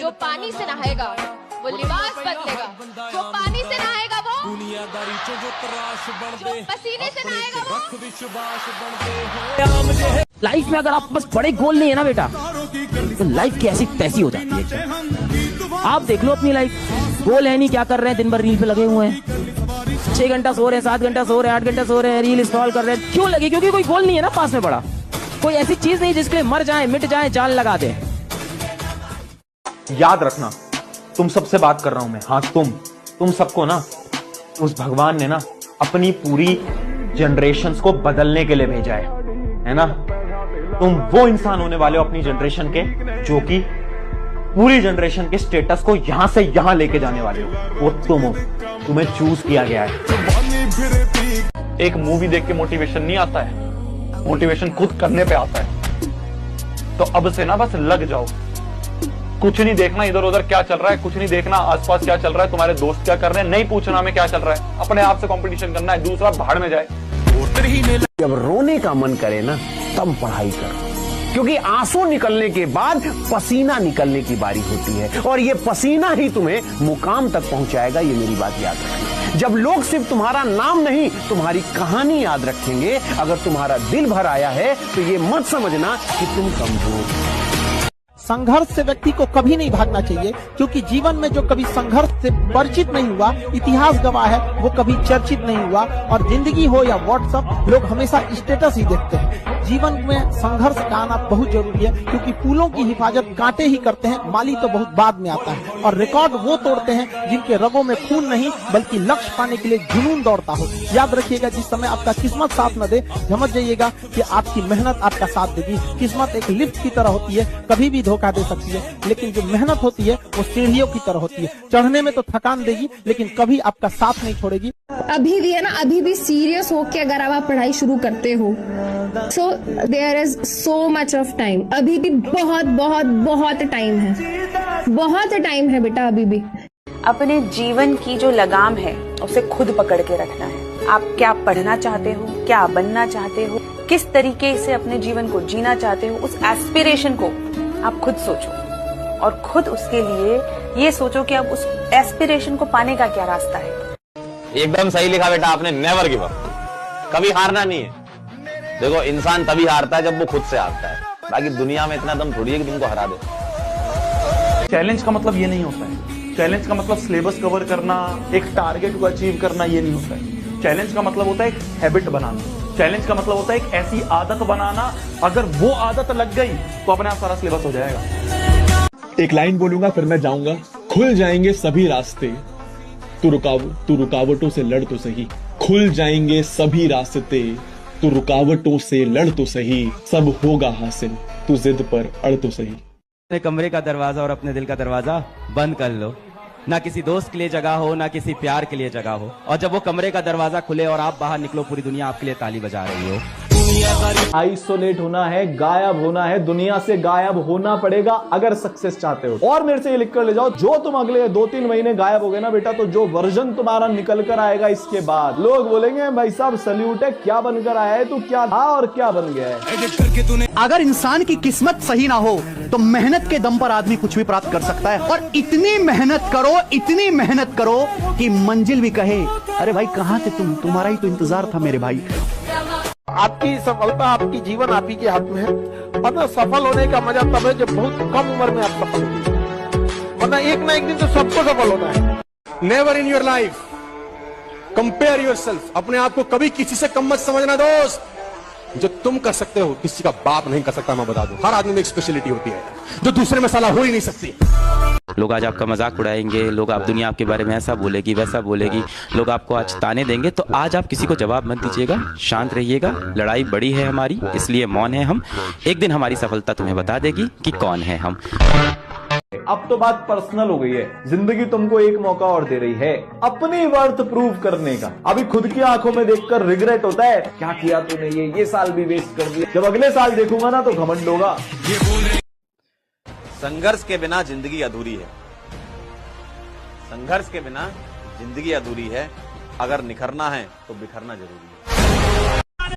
जो पानी से नहाएगा वो लिबास बदलेगा, जो पानी से नहाएगा वो, जो पसीने से नहाएगा वो। लाइफ में अगर आप बस बड़े गोल नहीं है ना बेटा, तो लाइफ कैसी तैसी हो जाती है। आप देख लो अपनी लाइफ, गोल है नहीं, क्या कर रहे हैं, दिन भर रील पे लगे हुए हैं, 6 घंटा सो रहे हैं, 7 घंटा सो रहे हैं, 8 घंटा सो रहे हैं, रील स्क्रॉल कर रहे हैं। क्यों लगे? क्योंकि कोई गोल नहीं है ना पास में पड़ा, कोई ऐसी चीज नहीं जिसके लिए मर जाए मिट जाए जान लगा दे। याद रखना, तुम सबसे बात कर रहा हूं मैं। हाँ, तुम सबको ना उस भगवान ने ना अपनी पूरी जनरेशन्स को बदलने के लिए भेजा है ना। तुम वो इंसान होने वाले हो अपनी जनरेशन के, जो कि पूरी जनरेशन के स्टेटस को यहां से यहां लेके जाने वाले हो। वो तुम हो, तुम्हें चूज किया गया है। एक मूवी देख के मोटिवेशन नहीं आता है, मोटिवेशन खुद करने पे आता है। तो अब से ना बस लग जाओ, कुछ नहीं देखना इधर उधर क्या चल रहा है, कुछ नहीं देखना आसपास क्या चल रहा है, तुम्हारे दोस्त क्या कर रहे हैं, नहीं पूछना हमें क्या चल रहा है। अपने आप से कंपटीशन करना है, दूसरा भाड़ में जाए। जब रोने का मन करे ना तब पढ़ाई करो, क्योंकि आंसू निकलने के बाद पसीना निकलने की बारी होती है, और ये पसीना ही तुम्हें मुकाम तक पहुंचाएगा। ये मेरी बात याद रखना। जब लोग सिर्फ तुम्हारा नाम नहीं तुम्हारी कहानी याद रखेंगे, अगर तुम्हारा दिल भर आया है तो ये मत समझना कि तुम कमजोर। संघर्ष से व्यक्ति को कभी नहीं भागना चाहिए, क्योंकि जीवन में जो कभी संघर्ष से परिचित नहीं हुआ, इतिहास गवाह है, वो कभी चर्चित नहीं हुआ। और जिंदगी हो या व्हाट्सएप, लोग हमेशा स्टेटस ही देखते हैं। जीवन में संघर्ष का आना बहुत जरूरी है, क्योंकि फूलों की हिफाजत कांटे ही करते हैं, माली तो बहुत बाद में आता है। और रिकॉर्ड वो तोड़ते हैं जिनके रगों में खून नहीं बल्कि लक्ष्य पाने के लिए जुनून दौड़ता हो। याद रखिएगा, जिस समय आपका किस्मत साथ न दे, समझ जाइएगा कि आपकी मेहनत आपका साथ देगी। किस्मत एक लिफ्ट की तरह होती है, कभी भी धोखा दे सकती है, लेकिन जो मेहनत होती है वो सीढ़ियों की तरह होती है। चढ़ने में तो थकान देगी, लेकिन कभी आपका साथ नहीं छोड़ेगी। अभी भी है ना, अभी भी सीरियस होके अगर आप पढ़ाई शुरू करते हो, so there is so much of time. अभी भी बहुत बहुत बहुत टाइम है, बहुत टाइम है बेटा। अभी भी अपने जीवन की जो लगाम है उसे खुद पकड़ के रखना है। आप क्या पढ़ना चाहते हो, क्या बनना चाहते हो, किस तरीके से अपने जीवन को जीना चाहते हो, उस एस्पिरेशन को आप खुद सोचो, और खुद उसके लिए ये सोचो कि अब उस एस्पिरेशन को पाने का क्या रास्ता है। एकदम सही लिखा बेटा आपने, नेवर गिव अप, कभी हारना नहीं है। देखो, इंसान तभी हारता है जब वो खुद से हारता है, बाकी दुनिया में इतना दम थोड़ी है कि तुमको हरा दे। चैलेंज का मतलब ये नहीं होता है, चैलेंज का मतलब सिलेबस कवर करना, एक टारगेट को अचीव करना, ये नहीं होता है। चैलेंज का मतलब होता है एक हैबिट बनाना, चैलेंज का मतलब होता है एक ऐसी आदत बनाना, अगर वो आदत लग गई तो अपने आप सारा सिलेबस हो जाएगा। एक लाइन बोलूंगा फिर मैं जाऊंगा। खुल जाएंगे सभी रास्ते, तू रुकावटों से लड़ तो सही। खुल जाएंगे सभी रास्ते, तू रुकावटों से लड़ तो सही। सब होगा हासिल, तू जिद पर अड़ तो सही। अपने कमरे का दरवाजा और अपने दिल का दरवाजा बंद कर लो। ना किसी दोस्त के लिए जगह हो, ना किसी प्यार के लिए जगह हो, और जब वो कमरे का दरवाजा खुले और आप बाहर निकलो, पूरी दुनिया आपके लिए ताली बजा रही हो। आइसोलेट होना है, गायब होना है, दुनिया से गायब होना पड़ेगा अगर सक्सेस चाहते हो। और मेरे से ये लिख कर ले जाओ, जो तुम अगले 2-3 महीने गायब हो गए ना बेटा, तो जो वर्जन तुम्हारा निकल कर आएगा इसके बाद, लोग बोलेंगे भाई साहब सल्यूट है, क्या बनकर आया है तू, क्या था और क्या बन गया है। अगर इंसान की किस्मत सही ना हो तो मेहनत के दम पर आदमी कुछ भी प्राप्त कर सकता है। और इतनी मेहनत करो कि मंजिल भी कहे, अरे भाई कहाँ थे तुम, तुम्हारा ही तो इंतजार था मेरे भाई। आपकी सफलता, आपकी जीवन आप ही के हाथ में है। वरना सफल होने का मजा तब है जब बहुत कम उम्र में आप सफल होते हैं, वरना एक ना एक दिन तो सबको सफल होना है। Never in your life compare yourself. अपने आप को कभी किसी से कम मत समझना दोस्त। जो तुम कर सकते हो किसी का बाप नहीं कर सकता, मैं बता दूं। हर आदमी में एक स्पेशलिटी होती है जो दूसरे में साला हो ही नहीं सकती। लोग आज आपका मजाक उड़ाएंगे, लोग आप दुनिया आपके बारे में ऐसा बोलेगी वैसा बोलेगी, लोग आपको आज ताने देंगे, तो आज आप किसी को जवाब मत दीजिएगा, शांत रहिएगा। लड़ाई बड़ी है हमारी, इसलिए मौन है हम। एक दिन हमारी सफलता तुम्हें बता देगी कि कौन है हम। अब तो बात पर्सनल हो गई है। जिंदगी तुमको एक मौका और दे रही है अपनी वर्थ प्रूव करने का। अभी खुद की आंखों में देखकर रिग्रेट होता है, क्या किया तूने, ये साल भी वेस्ट कर दिया। जब अगले साल देखूंगा ना तो घमंड होगा। संघर्ष के बिना जिंदगी अधूरी है, संघर्ष के बिना जिंदगी अधूरी है। अगर निखरना है तो बिखरना जरूरी है।